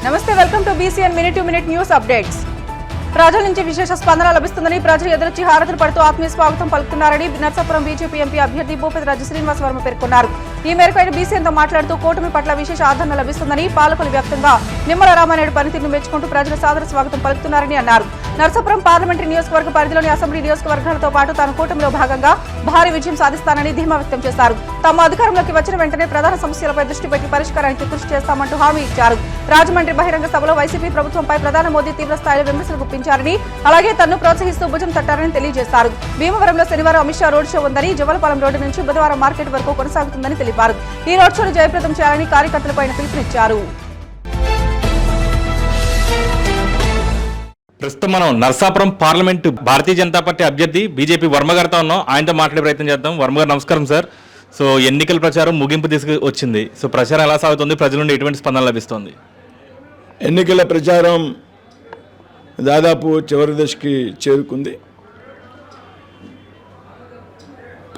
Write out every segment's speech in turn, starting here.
నమస్తే, welcome to BCN minute to minute news updates. ప్రజల నుంచి విశేష స్పందన లభిస్తుందని ప్రజలు ఎదురొచ్చి హారతులు పడుతూ ఆత్మీయ స్వాగతం పలుకుతున్నారని నర్సాపురం బీజేపీ ఎంపీ అభ్యర్థి భూపతిరాజు శ్రీనివాస్ వర్మ పేర్కొన్నారు. ఈ మేరకు ఆయన BCNతో మాట్లాడుతూ కూటమి పట్ల విశేష ఆదరణ లభిస్తుందని, పాలకులు వ్యాప్తంగా నిమ్మల రామానాయుడు పనితీరును మెచ్చుకుంటూ ప్రజలు సాదర స్వాగతం పలుకుతున్నారని అన్నారు. నర్సాపురం పార్లమెంటరీ నియోజకవర్గ పరిధిలోని అసెంబ్లీ నియోజకవర్గాలతో పాటు తాను కూటమిలో భాగంగా భారీ విజయం సాధిస్తానని ధీమా వ్యక్తం చేశారు. తాము అధికారంలోకి వచ్చిన వెంటనే ప్రధాన సమస్యలపై దృష్టి పెట్టి పరిష్కారానికి కృషి చేస్తామంటూ హామీ ఇచ్చారు. రాజమండ్రి బహిరంగ సభలో వైసీపీ ప్రభుత్వంపై ప్రధాని మోదీ తీవ్ర స్థాయిలో విమర్శలు గుప్పించారని, అలాగే తనను ప్రోత్సహిస్తూ భుజం తట్టారని తెలియజేశారు. భీమవరంలో శనివారం అమిత్ షా రోడ్ షో ఉందని, జవలపాలెం రోడ్డు నుంచి బుధవారం మార్కెట్ వరకు కొనసాగుతుందని తెలిపారు. ఈ రోడ్ షోను జయప్రదం చేయాలని కార్యకర్తలపై పిలుపునిచ్చారు. ప్రస్తుతం మనం నర్సాపురం పార్లమెంటు భారతీయ జనతా పార్టీ అభ్యర్థి బీజేపీ వర్మ గారితో ఉన్నాం. ఆయనతో మాట్లాడే ప్రయత్నం చేద్దాం. వర్మ గారు నమస్కారం సార్. సో ఎన్నికల ప్రచారం ముగింపు దిశకు వచ్చింది. సో ప్రచారం ఎలా సాగుతుంది? ప్రజల నుండి ఎటువంటి స్పందన లభిస్తుంది? ఎన్నికల ప్రచారం దాదాపు చివరి దశకి చేరుకుంది.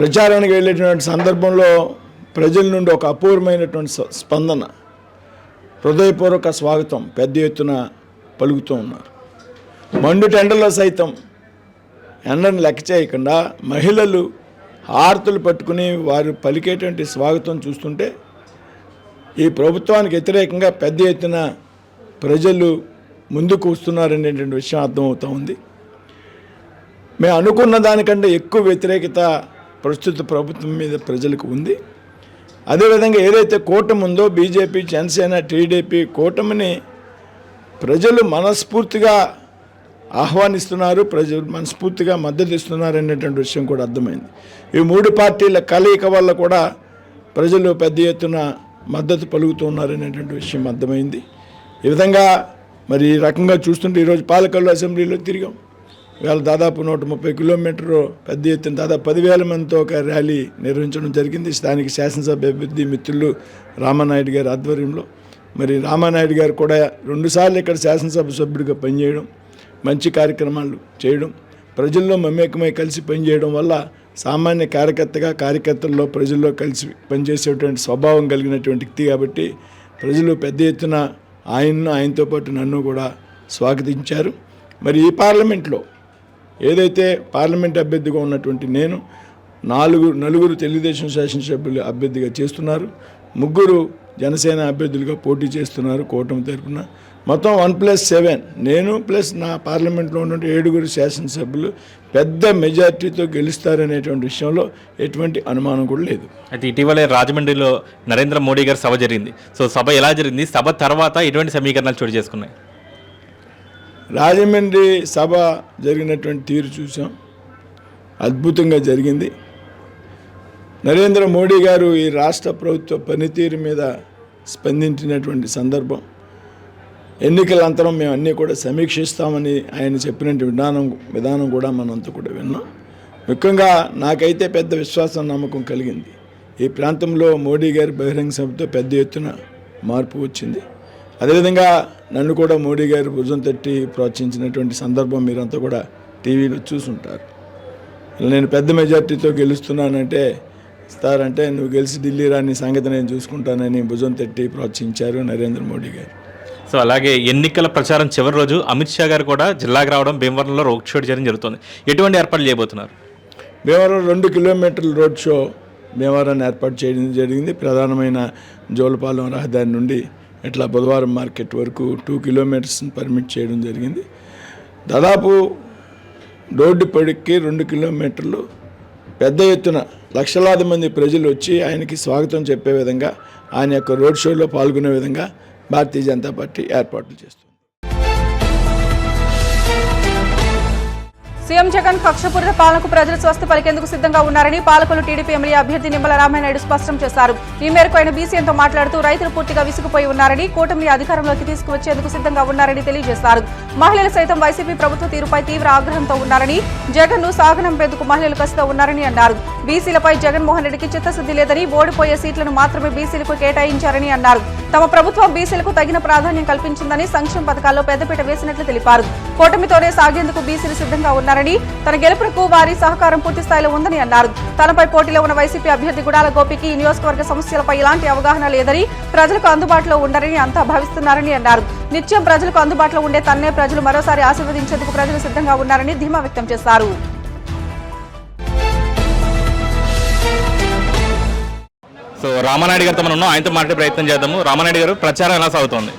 ప్రచారానికి వెళ్ళేటువంటి సందర్భంలో ప్రజల నుండి ఒక అపూర్వమైనటువంటి స్పందన, హృదయపూర్వక స్వాగతం పెద్ద ఎత్తున పలుకుతూ ఉన్నారు. మండు టెండలో సైతం ఎండను లెక్క చేయకుండా మహిళలు హారతులు పట్టుకుని వారు పలికేటువంటి స్వాగతం చూస్తుంటే ఈ ప్రభుత్వానికి వ్యతిరేకంగా పెద్ద ఎత్తున ప్రజలు ముందుకు వస్తున్నారనేటువంటి విషయం అర్థమవుతూ ఉంది. మేము అనుకున్న దానికంటే ఎక్కువ వ్యతిరేకత ప్రస్తుత ప్రభుత్వం మీద ప్రజలకు ఉంది. అదేవిధంగా ఏదైతే కూటమి ఉందో బీజేపీ, జనసేన, టీడీపీ కూటమిని ప్రజలు మనస్ఫూర్తిగా ఆహ్వానిస్తున్నారు, ప్రజలు మనస్ఫూర్తిగా మద్దతు ఇస్తున్నారు అనేటువంటి విషయం కూడా అర్థమైంది. ఈ మూడు పార్టీల కలయిక వల్ల కూడా ప్రజలు పెద్ద ఎత్తున మద్దతు పలుకుతున్నారు అనేటువంటి విషయం అర్థమైంది. ఈ విధంగా మరి ఈ రకంగా చూస్తుంటే ఈరోజు పాలకొల్లు అసెంబ్లీలో తిరిగాం. ఇవాళ దాదాపు 130 కిలోమీటర్లు పెద్ద ఎత్తున దాదాపు 10,000 మందితో ఒక ర్యాలీ నిర్వహించడం జరిగింది. స్థానిక శాసనసభ అభ్యర్థి మిత్రులు రామానాయుడు గారి ఆధ్వర్యంలో. మరి రామానాయుడు గారు కూడా 2 సార్లు ఇక్కడ శాసనసభ సభ్యుడిగా పనిచేయడం, మంచి కార్యక్రమాలు చేయడం, ప్రజల్లో మమేకమై కలిసి పనిచేయడం వల్ల సామాన్య కార్యకర్తల్లో ప్రజల్లో కలిసి పనిచేసేటువంటి స్వభావం కలిగినటువంటి వ్యక్తి కాబట్టి ప్రజలు పెద్ద ఎత్తున ఆయనతో పాటు నన్ను కూడా స్వాగతించారు. మరి ఈ పార్లమెంట్లో ఏదైతే పార్లమెంట్ అభ్యర్థిగా ఉన్నటువంటి నేను నలుగురు తెలుగుదేశం శాసనసభ్యులు అభ్యర్థిగా చేస్తున్నారు, 3 జనసేన అభ్యర్థులుగా పోటీ చేస్తున్నారు కూటమి తరఫున. మొత్తం 1+7 నేను ప్లస్ నా పార్లమెంట్లో ఉన్నటువంటి 7 శాసనసభ్యులు పెద్ద మెజార్టీతో గెలుస్తారనేటువంటి విషయంలో ఎటువంటి అనుమానం కూడా లేదు. అయితే ఇటీవలే రాజమండ్రిలో నరేంద్ర మోడీ గారి సభ జరిగింది. సో సభ ఎలా జరిగింది? సభ తర్వాత ఎటువంటి సమీకరణాలు చోటు చేసుకున్నాయి? రాజమండ్రి సభ జరిగినటువంటి తీరు చూసాం, అద్భుతంగా జరిగింది. నరేంద్ర మోడీ గారు ఈ రాష్ట్ర ప్రభుత్వ పనితీరు మీద స్పందించినటువంటి సందర్భం, ఎన్నికల అంతరం మేము అన్నీ కూడా సమీక్షిస్తామని ఆయన చెప్పినట్టు విధానం కూడా మనంతా కూడా విన్నాం. ముఖ్యంగా నాకైతే పెద్ద విశ్వాసం, నమ్మకం కలిగింది. ఈ ప్రాంతంలో మోడీ గారి బహిరంగ సభతో పెద్ద ఎత్తున మార్పు వచ్చింది. అదేవిధంగా నన్ను కూడా మోడీ గారు భుజం తట్టి ప్రోత్సహించినటువంటి సందర్భం మీరంతా కూడా టీవీలో చూసుంటారు. నేను పెద్ద మెజార్టీతో గెలుస్తున్నానంటే ఇస్తారంటే నువ్వు గెలిచి ఢిల్లీ రాని సంగతి నేను చూసుకుంటానని భుజం తట్టి ప్రోత్సహించారు నరేంద్ర మోడీ గారు. సో అలాగే ఎన్నికల ప్రచారం చివరి రోజు అమిత్ షా గారు కూడా జిల్లాకు రావడం, భీమవరంలో రోడ్ షో చేయడం జరుగుతుంది. ఎటువంటి ఏర్పాట్లు చేయబోతున్నారు? భీమవరం 2 కిలోమీటర్ల రోడ్ షో భీమవరాన్ని ఏర్పాటు చేయడం జరిగింది. ప్రధానమైన జోలపాలెం రహదారి నుండి ఇట్లా బుధవారం మార్కెట్ వరకు 2 కిలోమీటర్స్ని పర్మిట్ చేయడం జరిగింది. దాదాపు రోడ్డు పొడికి 2 కిలోమీటర్లు పెద్ద ఎత్తున లక్షలాది మంది ప్రజలు వచ్చి ఆయనకి స్వాగతం చెప్పే విధంగా, ఆయన యొక్క రోడ్ షోలో పాల్గొనే విధంగా భారతీయ జనతా పార్టీ ఏర్పాట్లు చేస్తుంది. సీఎం జగన్ కక్షపూరిత పాలనకు ప్రజలు స్వస్తి పలికేందుకు సిద్ధంగా ఉన్నారని పాలకొల్లు టీడీపీ ఎమ్మెల్యే అభ్యర్థి నిమ్మల రామానాయుడు స్పష్టం చేశారు. ఈ మేరకు ఆయన BCNతో మాట్లాడుతూ రైతులు పూర్తిగా విసిగిపోయి ఉన్నారని, కూటమిని అధికారంలోకి తీసుకువచ్చేందుకు సిద్ధంగా ఉన్నారని తెలియజేశారు. మహిళలు సైతం వైసీపీ ప్రభుత్వ తీరుపై తీవ్ర ఆగ్రహంతో ఉన్నారని, జగన్ ను సాగనంపేందుకు మహిళలు కసితో ఉన్నారని అన్నారు. బీసీలపై జగన్మోహన్ రెడ్డికి చిత్తశుద్ధి లేదని, ఓడిపోయే సీట్లను మాత్రమే బీసీలకు కేటాయించారని అన్నారు. తమ ప్రభుత్వం బీసీలకు తగిన ప్రాధాన్యం కల్పించిందని, సంక్షేమ పథకాల్లో పెద్దపీట వేసినట్లు తెలిపారు. కూటమితోనే సాగేందుకు బీసీలు సిద్ధంగా ఉన్నారని, తన గెలుపునకు వారి సహకారం పూర్తి స్థాయిలో ఉందని అన్నారు. తనపై పోటీలో ఉన్న వైసీపీ అభ్యర్థి గుడాల గోపికి ఈ నియోజకవర్గ సమస్యలపై ఎలాంటి అవగాహన లేదని, ప్రజలకు అందుబాటులో ఉండరని అంతా భావిస్తున్నారని అన్నారు. నిత్యం ప్రజలకు అందుబాటులో ఉండే తన్నే ప్రజలు మరోసారి ఆశీర్వదించేందుకు ప్రజలు సిద్ధంగా ఉన్నారని ధీమా వ్యక్తం చేశారు. సో రామానాయుడు గారితో మనం ఉన్నాం, ఆయనతో మాట్లాడే ప్రయత్నం చేద్దాము. రామానాయుడు గారు, ప్రచారం ఎలా సాగుతోంది?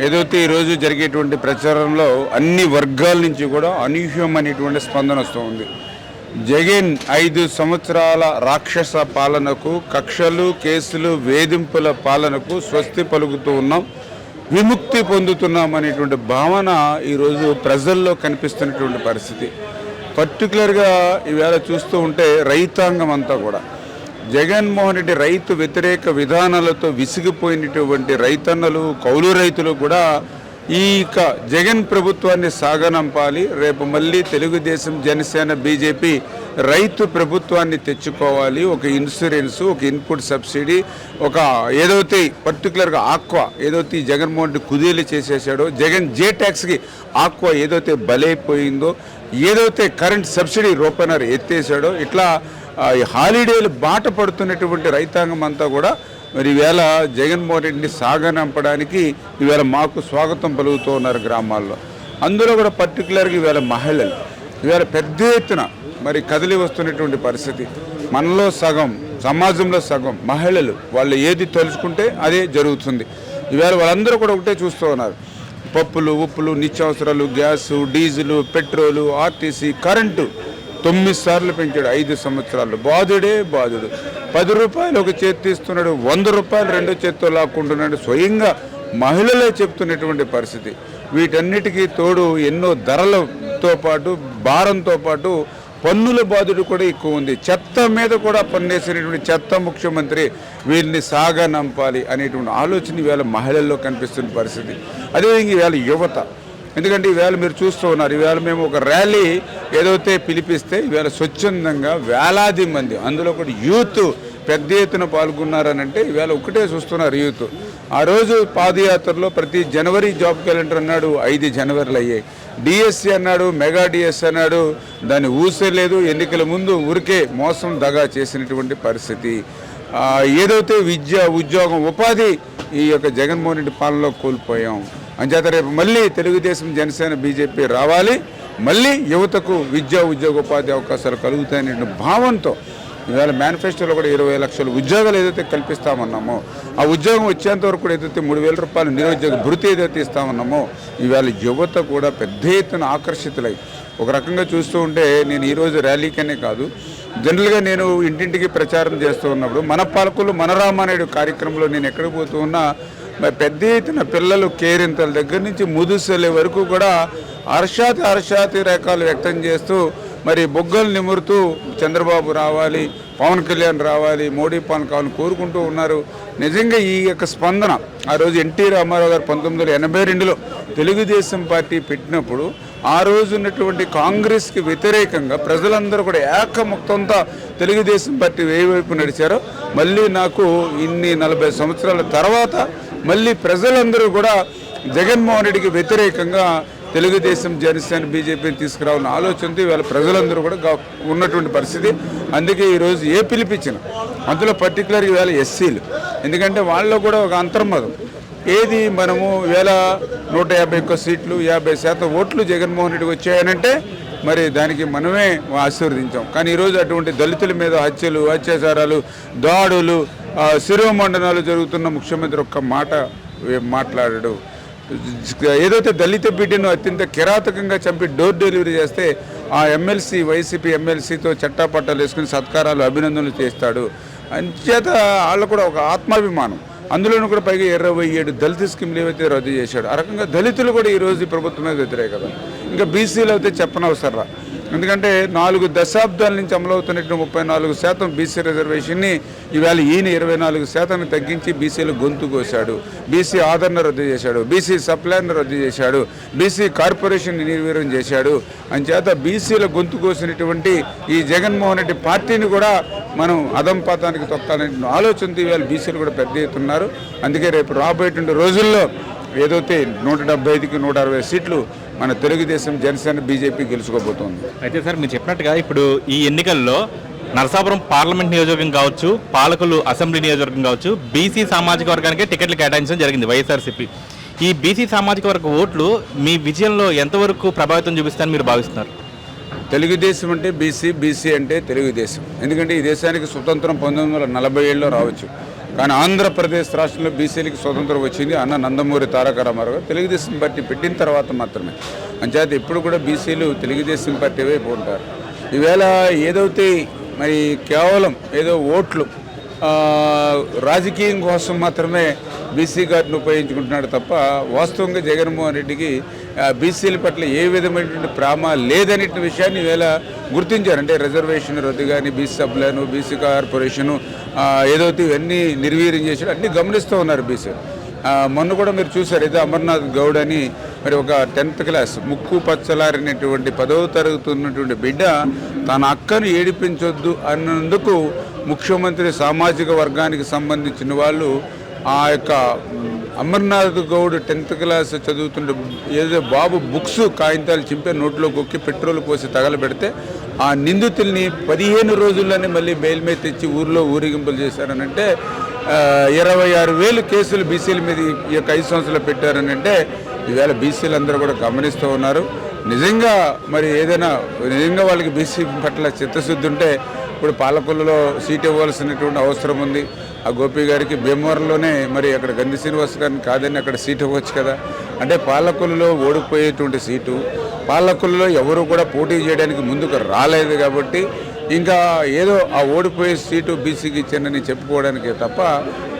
ఏదైతే ఈరోజు జరిగేటువంటి ప్రచారంలో అన్ని వర్గాల నుంచి కూడా అనూహ్యమైనటువంటి స్పందన వస్తూ ఉంది. జగన్ 5 సంవత్సరాల రాక్షస పాలనకు, కక్షలు, కేసులు, వేధింపుల పాలనకు స్వస్తి పలుకుతూ ఉన్నాం, విముక్తి పొందుతున్నాం అనేటువంటి భావన ఈరోజు ప్రజల్లో కనిపిస్తున్నటువంటి పరిస్థితి. పర్టికులర్గా ఈవేళ చూస్తూ ఉంటే రైతాంగం అంతా కూడా జగన్మోహన్ రెడ్డి రైతు వ్యతిరేక విధానాలతో విసిగిపోయినటువంటి రైతన్నలు, కౌలు రైతులు కూడా ఈ జగన్ ప్రభుత్వాన్ని సాగనంపాలి, రేపు మళ్ళీ తెలుగుదేశం, జనసేన, బీజేపీ రైతు ప్రభుత్వాన్ని తెచ్చుకోవాలి, ఒక ఇన్సూరెన్సు, ఒక ఇన్పుట్ సబ్సిడీ, ఒక ఏదైతే పర్టికులర్గా ఆక్వా ఏదైతే జగన్మోహన్ రెడ్డి కుదేలు చేసేసాడో, జగన్ జే ట్యాక్స్కి ఆక్వా ఏదైతే బలైపోయిందో, ఏదైతే కరెంట్ సబ్సిడీ రూపాయన్నర ఎత్తేసాడో, ఇట్లా హాలిడేలు బాట పడుతున్నటువంటి రైతాంగం అంతా కూడా మరి ఈవేళ జగన్మోహన్ రెడ్డిని సాగనంపడానికి ఈవేళ మాకు స్వాగతం పలుకుతూ ఉన్నారు గ్రామాల్లో. అందులో కూడా పర్టికులర్గా ఈవేళ మహిళలు ఈవేళ పెద్ద ఎత్తున మరి కదిలి వస్తున్నటువంటి పరిస్థితి. మనలో సగం, సమాజంలో సగం మహిళలు వాళ్ళు ఏది తలుచుకుంటే అదే జరుగుతుంది. ఈవేళ వాళ్ళందరూ కూడా ఒకటే చూస్తూ ఉన్నారు. పప్పులు, ఉప్పులు, నిత్యావసరాలు, gas, diesel, petrol, RTC, current 9 సార్లు పెంచాడు 5 సంవత్సరాలు. బాధుడే బాధుడు. 10 రూపాయలు ఒక చేతి తీస్తున్నాడు, 100 రూపాయలు రెండో చేతితో లాక్కుంటున్నాడు. స్వయంగా మహిళలే చెప్తున్నటువంటి పరిస్థితి. వీటన్నిటికీ తోడు ఎన్నో ధరలతో పాటు, భారంతో పాటు పన్నుల బాధుడు కూడా ఎక్కువ ఉంది. చెత్త మీద కూడా పన్నేసినటువంటి చెత్త ముఖ్యమంత్రి వీళ్ళని సాగనంపాలి అనేటువంటి ఆలోచన ఈవేళ మహిళల్లో కనిపిస్తున్న పరిస్థితి. అదేవిధంగా ఈవేళ యువత, ఎందుకంటే ఈవేళ మీరు చూస్తూ ఉన్నారు, ఈవేళ మేము ఒక ర్యాలీ ఏదైతే పిలిపిస్తే ఈవేళ స్వచ్ఛందంగా వేలాది మంది, అందులో కూడా యూత్ పెద్ద ఎత్తున పాల్గొన్నారనంటే ఈవేళ ఒకటే చూస్తున్నారు యూత్. ఆ రోజు పాదయాత్రలో ప్రతి జనవరి జాబ్ క్యాలెండర్ అన్నాడు, 5 జనవరిలు అయ్యాయి. డిఎస్సి అన్నాడు, మెగా డిఎస్సి అన్నాడు, దాన్ని ఊసేలేదు. ఎన్నికల ముందు ఊరికే మోసం దగా చేసినటువంటి పరిస్థితి. ఏదైతే విద్య, ఉద్యోగం, ఉపాధి ఈ యొక్క జగన్మోహన్ రెడ్డి పాలనలో కోల్పోయాం. అంచేత రేపు మళ్ళీ తెలుగుదేశం, జనసేన, బీజేపీ రావాలి, మళ్ళీ యువతకు విద్యా, ఉద్యోగ, ఉపాధి అవకాశాలు కలుగుతాయనే భావంతో ఇవాళ మేనిఫెస్టోలో కూడా 20 లక్షల ఉద్యోగాలు ఏదైతే కల్పిస్తామన్నామో, ఆ ఉద్యోగం వచ్చేంత వరకు కూడా ఏదైతే 3,000 రూపాయలు నిరుద్యోగ భృతి ఏదైతే ఇస్తామన్నామో, ఇవాళ యువత కూడా పెద్ద ఎత్తున ఆకర్షితులై ఒక రకంగా చూస్తూ ఉంటే, నేను ఈరోజు ర్యాలీకనే కాదు, జనరల్గా నేను ఇంటింటికి ప్రచారం చేస్తూ ఉన్నప్పుడు మన పాలకులు మన రామానాయుడు కార్యక్రమంలో నేను ఎక్కడికి పోతూ ఉన్నా పెద్ద ఎత్తున పిల్లలు కేరింతల దగ్గర నుంచి ముదుసలే వరకు కూడా హర్షాతి రకాలు వ్యక్తం చేస్తూ మరి బొగ్గలు నిమురుతూ చంద్రబాబు రావాలి, పవన్ కళ్యాణ్ రావాలి, మోడీ పాలన కావాలని కోరుకుంటూ ఉన్నారు. నిజంగా ఈ యొక్క స్పందన ఆ రోజు ఎన్టీ రామారావు గారు 1982లో తెలుగుదేశం పార్టీ పెట్టినప్పుడు ఆ రోజు ఉన్నటువంటి కాంగ్రెస్కి వ్యతిరేకంగా ప్రజలందరూ కూడా ఏకముక్తంతో తెలుగుదేశం పార్టీ వైపు నడిచారో, మళ్ళీ నాకు ఇన్ని 40 సంవత్సరాల తర్వాత మళ్ళీ ప్రజలందరూ కూడా జగన్మోహన్ రెడ్డికి వ్యతిరేకంగా తెలుగుదేశం, జనసేన, బీజేపీని తీసుకురావాలని ఆలోచనతో ఇవాళ ప్రజలందరూ కూడా ఉన్నటువంటి పరిస్థితి. అందుకే ఈరోజు ఏ పిలిపించిన అందులో పర్టికులర్గా ఇవాళ ఎస్సీలు, ఎందుకంటే వాళ్ళలో కూడా ఒక అంతర్మతం ఏది, మనము ఇవాళ 151 సీట్లు 50% ఓట్లు జగన్మోహన్ రెడ్డికి వచ్చాయనంటే మరి దానికి మనమే ఆశీర్వదించాం. కానీ ఈరోజు అటువంటి దళితుల మీద హత్యలు, అత్యాచారాలు, దాడులు, శిరోమండనాలు జరుగుతున్న ముఖ్యమంత్రి ఒక్క మాట మాట్లాడాడు. ఏదైతే దళిత బిడ్డను అత్యంత కిరాతకంగా చంపి డోర్ డెలివరీ చేస్తే ఆ ఎమ్మెల్సీ, వైసీపీ ఎమ్మెల్సీతో చట్టాపట్టాలు వేసుకుని సత్కారాలు, అభినందనలు చేస్తాడు. అంచేత వాళ్ళు కూడా ఒక ఆత్మాభిమానం. అందులోనూ కూడా పైగా 27 దళిత స్కీమ్లు ఏవైతే రద్దు చేశాడు. ఆ రకంగా దళితులు కూడా ఈరోజు ఈ ప్రభుత్వం మీద వ్యతిరేకత. ఇంకా బీసీలు అయితే చెప్పనవసరం, ఎందుకంటే 4 దశాబ్దాల నుంచి అమలవుతున్నటువంటి 34% బీసీ రిజర్వేషన్ని ఇవాళ ఈయన 24% తగ్గించి బీసీలు గొంతు కోశాడు. బీసీ ఆదరణ రద్దు చేశాడు, బీసీ సప్లైను రద్దు చేశాడు, బీసీ కార్పొరేషన్ నిర్వీర్యం చేశాడు. అంచేత బీసీల గొంతు కోసినటువంటి ఈ జగన్మోహన్ రెడ్డి పార్టీని కూడా మనం అధంపాతానికి తొక్కాలనే ఆలోచనతో ఇవాళ బీసీలు కూడా పెద్ద ఎత్తున్నారు. అందుకే రేపు రాబోయేటువంటి రోజుల్లో ఏదైతే 175కి 160 సీట్లు మన తెలుగుదేశం, జనసేన, బీజేపీ గెలుచుకోబోతోంది. అయితే సార్ మీరు చెప్పినట్టుగా ఇప్పుడు ఈ ఎన్నికల్లో నరసాపురం పార్లమెంట్ నియోజకవర్గం కావచ్చు, పాలకులు అసెంబ్లీ నియోజకవర్గం కావచ్చు, బీసీ సామాజిక వర్గానికి టికెట్లు కేటాయించడం జరిగింది వైఎస్ఆర్సీపీ. ఈ బీసీ సామాజిక వర్గ ఓట్లు మీ విజయంలో ఎంతవరకు ప్రభావితం చూపిస్తారని మీరు భావిస్తున్నారు? తెలుగుదేశం అంటే బీసీ, బీసీ అంటే తెలుగుదేశం. ఎందుకంటే ఈ దేశానికి స్వతంత్రం 1947లో రావచ్చు, కానీ ఆంధ్రప్రదేశ్ రాష్ట్రంలో బీసీలకి స్వతంత్రం వచ్చింది అన్న నందమూరి తారక రామారావు గారు తెలుగుదేశం పార్టీ పెట్టిన తర్వాత మాత్రమే. అంచేత ఇప్పుడు కూడా బీసీలు తెలుగుదేశం పార్టీ వైపు ఉంటారు. ఈవేళ ఏదైతే మరి కేవలం ఏదో ఓట్లు రాజకీయం కోసం మాత్రమే బీసీ కార్డును ఉపయోగించుకుంటున్నాడు తప్ప వాస్తవంగా జగన్మోహన్ రెడ్డికి బీసీల పట్ల ఏ విధమైనటువంటి ప్రేమ లేదనే విషయాన్ని ఈవేళ గుర్తించారు. అంటే రిజర్వేషన్ రద్దు కానీ, బీసీ సభ్యులను, బీసీ కార్పొరేషను ఏదైతే ఇవన్నీ నిర్వీర్యం చేశాడు అన్నీ గమనిస్తూ ఉన్నారు బీసీలు. మొన్న కూడా మీరు చూశారు, ఏదో అమర్నాథ్ గౌడ్ అని మరి ఒక 10th క్లాస్ ముక్కు పచ్చలారినటువంటి 10వ తరగతి ఉన్నటువంటి బిడ్డ తన అక్కను ఏడిపించొద్దు అన్నందుకు ముఖ్యమంత్రి సామాజిక వర్గానికి సంబంధించిన వాళ్ళు ఆ యొక్క అమర్నాథ్ గౌడ్ 10th క్లాస్ చదువుతుంటే ఏదో బాబు బుక్స్ కాగితాలు చింపే నోట్లో కొక్కి పెట్రోల్ పోసి తగలబెడితే ఆ నిందితుల్ని 15 రోజుల్లోనే మళ్ళీ బెయిల్ మీద తెచ్చి ఊరిలో ఊరేగింపులు చేశారనంటే 26,000 కేసులు బీసీల మీద ఈ యొక్క 5 సంవత్సరాలు పెట్టారనంటే ఈవేళ బీసీలు అందరూ కూడా గమనిస్తూ ఉన్నారు. నిజంగా మరి ఏదైనా నిజంగా వాళ్ళకి బీసీ పట్ల చిత్తశుద్ధి ఉంటే ఇప్పుడు పాలకొల్లులో సీట్ ఇవ్వాల్సినటువంటి అవసరం ఉంది. ఆ గోపి గారికి భీమవరంలోనే మరి అక్కడ గంధి శ్రీనివాస్ గారిని కాదని అక్కడ సీట్ ఇవ్వచ్చు కదా. అంటే పాలకొల్లులో ఓడిపోయేటువంటి సీటు, పాలకొల్లులో ఎవరు కూడా పోటీ చేయడానికి ముందుకు రాలేదు కాబట్టి ఇంకా ఏదో ఆ ఓడిపోయే సీటు బీసీకి ఇచ్చానని చెప్పుకోవడానికి తప్ప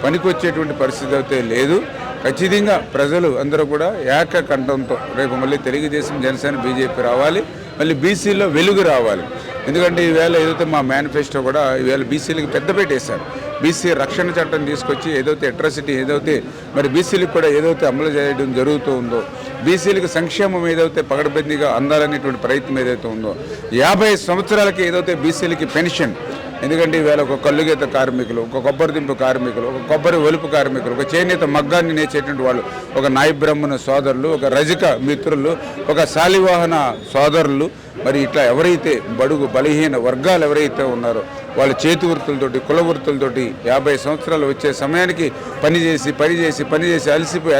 పనికొచ్చేటువంటి పరిస్థితి అయితే లేదు. ఖచ్చితంగా ప్రజలు అందరూ కూడా ఏకకంఠంతో రేపు మళ్ళీ తెలుగుదేశం, జనసేన, బీజేపీ రావాలి, మళ్ళీ బీసీలో వెలుగు రావాలి. ఎందుకంటే ఈవేళ ఏదైతే మా మేనిఫెస్టో కూడా ఈవేళ బీసీలకు పెద్దపీట వేశారు. బీసీ రక్షణ చట్టం తీసుకొచ్చి ఏదైతే అట్రాసిటీ ఏదైతే మరి బీసీలకు కూడా ఏదైతే అమలు చేయడం జరుగుతూ ఉందో, బీసీలకు సంక్షేమం ఏదైతే పగడబందీగా అందాలనేటువంటి ప్రయత్నం ఏదైతే ఉందో, 50 సంవత్సరాలకి ఏదైతే బీసీలకి పెన్షన్, ఎందుకంటే ఈవేళ ఒక కల్లుగీత కార్మికులు, ఒక కొబ్బరి దింపు కార్మికులు, ఒక కొబ్బరి ఒలుపు కార్మికులు, ఒక చేనేత మగ్గాన్ని నేర్చేటువంటి వాళ్ళు, ఒక నాయి బ్రహ్మణ సోదరులు, ఒక రజక మిత్రులు, ఒక శాలివాహన సోదరులు, మరి ఇట్లా ఎవరైతే బడుగు బలహీన వర్గాలు ఎవరైతే ఉన్నారో వాళ్ళ చేతి వృత్తులతోటి, కుల వృత్తులతోటి 50 సంవత్సరాలు వచ్చే సమయానికి పనిచేసి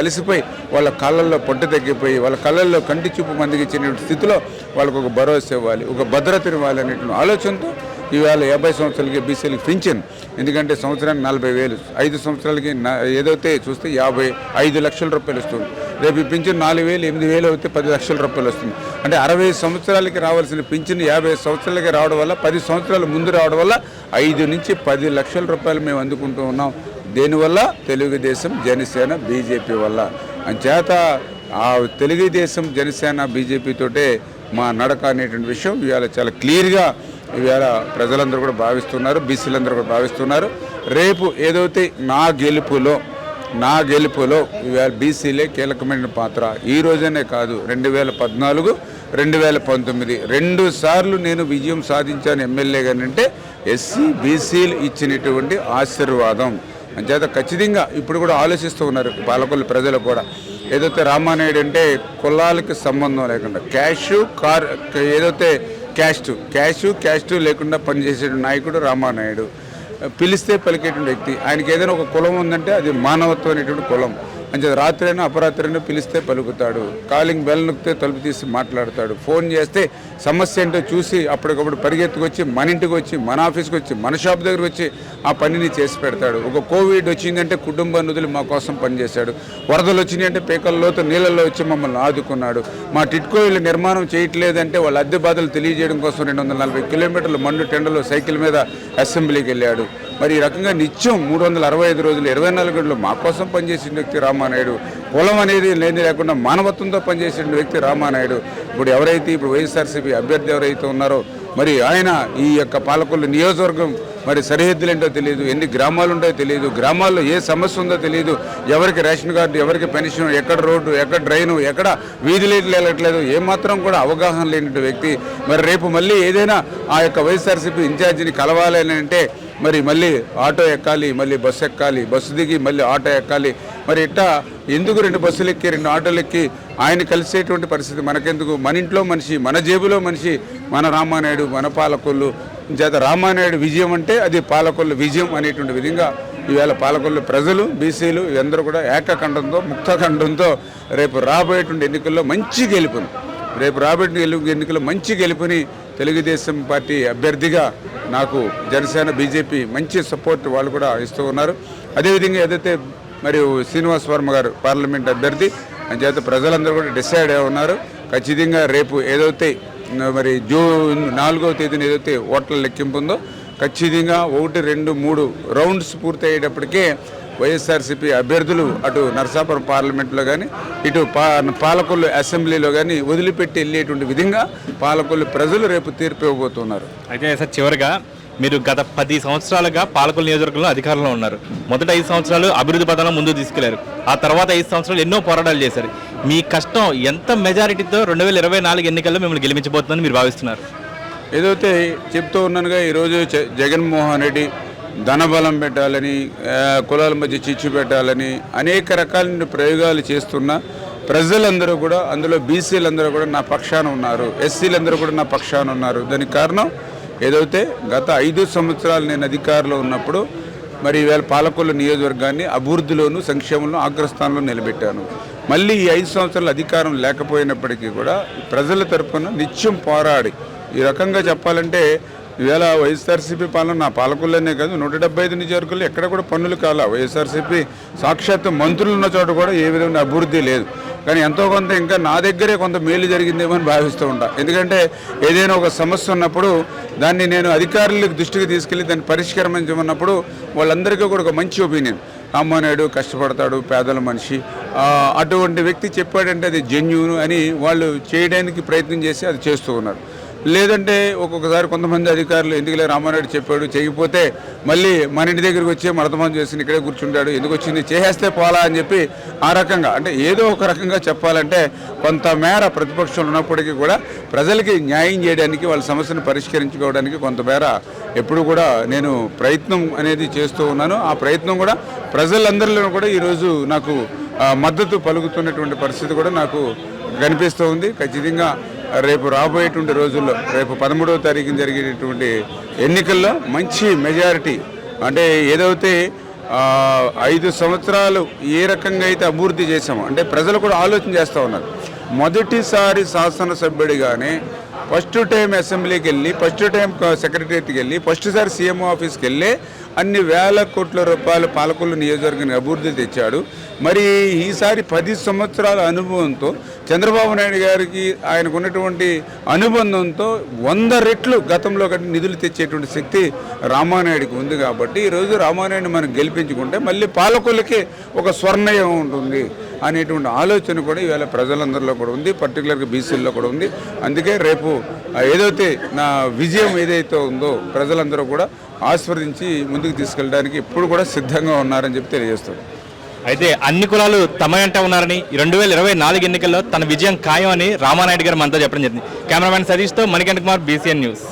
అలసిపోయి వాళ్ళ కళ్ళల్లో పొట్ట తగ్గిపోయి వాళ్ళ కళ్ళల్లో కంటి చూపు మందికి స్థితిలో వాళ్ళకు ఒక భరోసా ఇవ్వాలి, ఒక భద్రత ఇవ్వాలి అనేటువంటి ఆలోచనతో ఈవేళ 50 సంవత్సరాలకి బీసీలకి పింఛన్. ఎందుకంటే సంవత్సరానికి 40,000, 5 సంవత్సరాలకి ఏదైతే చూస్తే 55 లక్షల రూపాయలు వస్తుంది. రేపు ఈ పింఛన్ 4,000, 8,000 అయితే 10 లక్షల రూపాయలు వస్తుంది. అంటే 60 సంవత్సరాలకి రావాల్సిన పింఛన్ 50 సంవత్సరాలకి రావడం వల్ల, 10 సంవత్సరాల ముందు రావడం వల్ల 5 నుంచి 10 లక్షల రూపాయలు మేము అందుకుంటూ ఉన్నాం. దేనివల్ల? తెలుగుదేశం, జనసేన, బీజేపీ వల్ల. అంచేత ఆ తెలుగుదేశం, జనసేన, బీజేపీ తోటే మా నడక అనేటువంటి విషయం ఇవాళ చాలా క్లియర్గా ఇవాళ ప్రజలందరూ కూడా భావిస్తున్నారు, బీసీలందరూ కూడా భావిస్తున్నారు. రేపు ఏదైతే నా గెలుపులో ఇవాళ బీసీలే కీలకమైన పాత్ర. ఈ రోజనే కాదు, 2014, 2019 2 సార్లు నేను విజయం సాధించాను ఎమ్మెల్యేగానంటే ఎస్సీ బీసీలు ఇచ్చినటువంటి ఆశీర్వాదం. అంచేత ఖచ్చితంగా ఇప్పుడు కూడా ఆలోచిస్తూ ఉన్నారు పాలకొల్లు ప్రజలు కూడా. ఏదైతే రామానాయుడు అంటే కులాలకి సంబంధం లేకుండా ఏదైతే క్యాస్ట్ లేకుండా పనిచేసే నాయకుడు రామానాయుడు. పిలిస్తే పలికేటువంటి వ్యక్తి. ఆయనకి ఏదైనా ఒక కులం ఉందంటే అది మానవత్వం అనేటువంటి కులం. అంటే రాత్రైనా అపరాత్రైనా పిలిస్తే పలుకుతాడు, కాలింగ్ బెల్ నొక్కితే తలుపు తీసి మాట్లాడతాడు, ఫోన్ చేస్తే సమస్య ఏంటో చూసి అప్పటికప్పుడు పరిగెత్తుకొచ్చి మన ఇంటికి వచ్చి, మన ఆఫీస్కి వచ్చి, మన షాప్ దగ్గరకు వచ్చి ఆ పనిని చేసి పెడతాడు. ఒక కోవిడ్ వచ్చిందంటే కుటుంబాన్ని వదిలి మా కోసం పనిచేశాడు. వరదలు వచ్చినాయి అంటే పేకల్లోతో నీళ్ళల్లో వచ్చి మమ్మల్ని ఆదుకున్నాడు. మా టిట్కో ఇళ్ళు నిర్మాణం చేయట్లేదంటే వాళ్ళ అద్దె బాధలు తెలియజేయడం కోసం 240 కిలోమీటర్ల మండు టెండలో సైకిల్ మీద అసెంబ్లీకి వెళ్ళాడు. మరి ఈ రకంగా నిత్యం 365 రోజులు 24 గంటలు మా కోసం పనిచేసిన వ్యక్తి రామానాయుడు. కులం అనేది లేకుండా మానవత్వంతో పనిచేసిన వ్యక్తి రామానాయుడు. ఇప్పుడు వైఎస్ఆర్సీపీ అభ్యర్థి ఎవరైతే ఉన్నారో మరి ఆయన ఈ యొక్క పాలకొల్లు నియోజకవర్గం మరి సరిహద్దులు ఏంటో తెలియదు, ఎన్ని గ్రామాలు ఉంటాయో తెలియదు, గ్రామాల్లో ఏ సమస్య ఉందో తెలియదు, ఎవరికి రేషన్ కార్డు, ఎవరికి పెన్షన్, ఎక్కడ రోడ్డు, ఎక్కడ డ్రైను, ఎక్కడ వీధి లైట్లు వెళ్ళట్లేదు, ఏమాత్రం కూడా అవగాహన లేని వ్యక్తి. మరి రేపు మళ్ళీ ఏదైనా ఆ యొక్క వైఎస్ఆర్సీపీ ఇన్ఛార్జిని కలవాలి అని అంటే మరి మళ్ళీ ఆటో ఎక్కాలి, మళ్ళీ బస్సు ఎక్కాలి, బస్సు దిగి మళ్ళీ ఆటో ఎక్కాలి. మరి ఇట్టా ఎందుకు 2 బస్సులు ఎక్కి 2 ఆటోలు ఎక్కి ఆయన కలిసేటువంటి పరిస్థితి మనకెందుకు? మన ఇంట్లో మనిషి, మన జేబులో మనిషి మన రామానాయుడు, మన పాలకొల్లు. చేత రామానాయుడు విజయం అంటే అది పాలకొల్లు విజయం అనేటువంటి విధంగా ఈవేళ పాలకొల్లు ప్రజలు బీసీలు అందరూ కూడా ఏకకంఠంతో ముక్తకంఠంతో రేపు రాబోయేటువంటి ఎన్నికల్లో మంచి గెలుపుని ఎన్నికల్లో మంచి గెలుపుని తెలుగుదేశం పార్టీ అభ్యర్థిగా నాకు జనసేన బీజేపీ మంచి సపోర్ట్ వాళ్ళు కూడా ఇస్తూ ఉన్నారు. అదేవిధంగా ఏదైతే మరియు శ్రీనివాస్ వర్మ గారు పార్లమెంట్ అభ్యర్థి అని చేత ప్రజలందరూ కూడా డిసైడ్ అయి ఉన్నారు. ఖచ్చితంగా రేపు ఏదైతే మరి జూన్ 4వ తేదీన ఏదైతే ఓట్ల లెక్కింపు ఉందో ఖచ్చితంగా 1, 2, 3 రౌండ్స్ పూర్తి అయ్యేటప్పటికే వైఎస్ఆర్సీపీ అభ్యర్థులు అటు నరసాపురం పార్లమెంట్లో కానీ ఇటు పాలకొల్లు అసెంబ్లీలో కానీ వదిలిపెట్టి వెళ్ళేటువంటి విధంగా పాలకొల్లు ప్రజలు రేపు తీర్పు ఇవ్వబోతున్నారు. అయితే సార్ చివరిగా మీరు గత 10 సంవత్సరాలుగా పాలకొల్లు నియోజకవర్గంలో అధికారంలో ఉన్నారు. మొదటి 5 సంవత్సరాలు అభివృద్ధి పథంలో ముందుకు తీసుకెళ్లారు. ఆ తర్వాత 5 సంవత్సరాలు ఎన్నో పోరాటాలు చేశారు. మీ కష్టం ఎంత మెజారిటీతో 2024 ఎన్నికల్లో మిమ్మల్ని గెలిపించబోతుందని మీరు భావిస్తున్నారు? ఏదైతే చెప్తూ ఉన్నానుగా ఈరోజు జగన్మోహన్ రెడ్డి ధనబలం పెట్టాలని, కులాల మధ్య చిచ్చు పెట్టాలని అనేక రకాల ప్రయోగాలు చేస్తున్న ప్రజలందరూ కూడా, అందులో బీసీలందరూ కూడా నా పక్షాన ఉన్నారు, ఎస్సీలందరూ కూడా నా పక్షాన ఉన్నారు. దానికి కారణం ఏదైతే గత 5 సంవత్సరాలు నేను అధికారంలో ఉన్నప్పుడు మరి ఈవేళ పాలకొల్లు నియోజకవర్గాన్ని అభివృద్ధిలోను సంక్షేమంలో అగ్రస్థానంలో నిలబెట్టాను. మళ్ళీ ఈ 5 సంవత్సరాల అధికారం లేకపోయినప్పటికీ కూడా ప్రజల తరఫున నిత్యం పోరాడి, ఈ రకంగా చెప్పాలంటే ఈవేళ వైఎస్ఆర్సీపీ పాలన నా పాలకొల్లోనే కాదు 175 నియోజకవర్గాలు ఎక్కడ కూడా పన్నులు కాల. వైఎస్ఆర్సీపీ సాక్షాత్తు మంత్రులు ఉన్న చోట కూడా ఏ విధమైన అభివృద్ధి లేదు. కానీ ఎంతో కొంత ఇంకా నా దగ్గరే కొంత మేలు జరిగిందేమో అని భావిస్తూ ఉంటా. ఎందుకంటే ఏదైనా ఒక సమస్య ఉన్నప్పుడు దాన్ని నేను అధికారులకు దృష్టికి తీసుకెళ్ళి దాన్ని పరిష్కరించమన్నప్పుడు వాళ్ళందరికీ కూడా ఒక మంచి ఒపీనియన్, రామానాయుడు కష్టపడతాడు, పేదల మనిషి, అటువంటి వ్యక్తి చెప్పాడంటే అది జెన్యూన్ అని వాళ్ళు చేయడానికి ప్రయత్నం చేసి అది చేస్తూ ఉన్నారు. లేదంటే ఒక్కొక్కసారి కొంతమంది అధికారులు ఎందుకులే రామానాయుడు చెప్పాడు చేయకపోతే మళ్ళీ మన ఇంటి దగ్గరికి వచ్చి మడతమానం చేసి ఇక్కడే కూర్చుంటాడు, ఎందుకు వచ్చింది చేసేస్తే పోలా అని చెప్పి ఆ రకంగా అంటే ఏదో ఒక రకంగా చెప్పాలంటే కొంతమేర ప్రతిపక్షంలో ఉన్నప్పటికీ కూడా ప్రజలకి న్యాయం చేయడానికి, వాళ్ళ సమస్యను పరిష్కరించుకోవడానికి కొంతమేర ఎప్పుడు కూడా నేను ప్రయత్నం అనేది చేస్తూ ఉన్నాను. ఆ ప్రయత్నం కూడా ప్రజలందరిలో కూడా ఈరోజు నాకు మద్దతు పలుకుతున్నటువంటి పరిస్థితి కూడా నాకు కనిపిస్తూ ఉంది. ఖచ్చితంగా రేపు రాబోయేటువంటి రోజుల్లో రేపు 13వ తారీఖున జరిగేటటువంటి ఎన్నికల్లో మంచి మెజారిటీ అంటే ఏదైతే 5 సంవత్సరాలు ఏ రకంగా అయితే అభివృద్ధి చేశామో అంటే ప్రజలు కూడా ఆలోచన చేస్తూ ఉన్నారు. మొదటిసారి శాసనసభ్యుడిగానే ఫస్ట్ టైం అసెంబ్లీకి వెళ్ళి, ఫస్ట్ టైం సెక్రటరియట్కి వెళ్ళి, ఫస్ట్ సారి సీఎంఓ ఆఫీస్కి వెళ్ళి అన్ని వేల కోట్ల రూపాయలు పాలకొల్లు నియోజకవర్గానికి అభివృద్ధి తెచ్చాడు. మరి ఈసారి 10 సంవత్సరాల అనుభవంతో చంద్రబాబు నాయుడు గారికి ఆయనకు ఉన్నటువంటి అనుబంధంతో 100 రెట్లు గతంలో కంటే నిధులు తెచ్చేటువంటి శక్తి రామానాయుడికి ఉంది. కాబట్టి ఈరోజు రామానాయుడిని మనం గెలిపించుకుంటే మళ్ళీ పాలకొల్లుకి ఒక స్వర్ణయం ఉంటుంది అనేటువంటి ఆలోచన కూడా ఈవేళ ప్రజలందరిలో కూడా ఉంది, పర్టికులర్గా బీసీల్లో కూడా ఉంది. అందుకే రేపు ఏదైతే నా విజయం ఏదైతే ఉందో ప్రజలందరూ కూడా ఆస్వాదించి ముందుకు తీసుకెళ్ళడానికి ఎప్పుడు కూడా సిద్ధంగా ఉన్నారని చెప్పి తెలియజేస్తారు. అయితే అన్ని కులాలు తమ వెంట ఉన్నారని 2024 ఎన్నికల్లో తన విజయం ఖాయం అని రామానాయుడు గారు మనతో చెప్పడం జరిగింది. కెమెరామెన్ సతీష్తో మణికంఠ కుమార్, BCN న్యూస్.